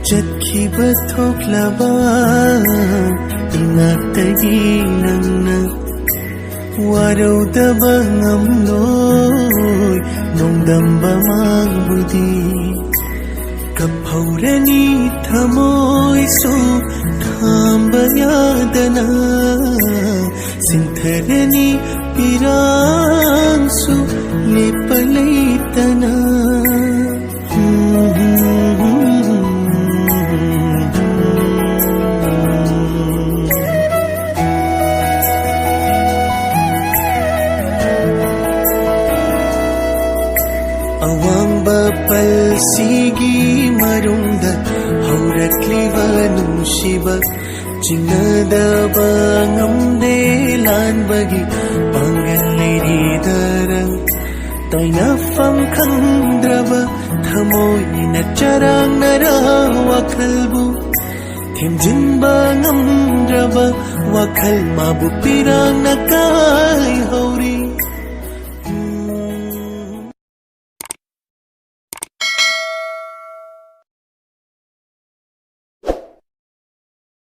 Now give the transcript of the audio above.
ꯆꯠꯈꯤꯕ ꯊꯣꯛꯂꯕ ꯉꯥꯛꯇꯒꯤ ꯅꯪꯅ ꯋꯥꯔꯧꯗꯕ ꯉꯝꯂꯣꯏ ꯅꯣꯡꯗꯝꯕ ꯃꯥꯡꯕꯨꯗꯤ ꯀꯞꯍꯧꯔꯅꯤ ꯊꯃꯣꯏꯁꯨ ꯈꯥꯝꯕ ꯌꯥꯗꯅ ꯁꯤꯡꯊꯔꯅꯤ ꯄꯤꯔꯥꯡꯁꯨ ꯂꯦꯞꯄ ꯂꯩꯇꯅ ꯑꯋꯥꯡꯕ ꯄꯜꯁꯤꯒꯤ ꯃꯔꯨꯡꯗ ꯍꯧꯔꯛꯂꯤꯕ ꯅꯨꯡꯁꯤꯕ ꯆꯤꯡꯅꯗꯕ ꯉꯝꯗꯦ ꯂꯥꯟꯕꯒꯤ ꯄꯥꯡꯒꯜ ꯂꯩꯔꯤꯗꯔ ꯇꯥꯏꯅꯐꯝ ꯈꯪꯗ꯭ꯔꯕ ꯊꯃꯣꯏꯅ ꯆꯔꯥꯡꯅꯔ ꯋꯥꯈꯜꯕꯨ ꯊꯦꯝꯖꯤꯟꯕ ꯉꯝꯗ꯭ꯔꯕ ꯋꯥꯈꯜ ꯃꯥꯕꯨ ꯄꯤꯔꯥꯡꯅ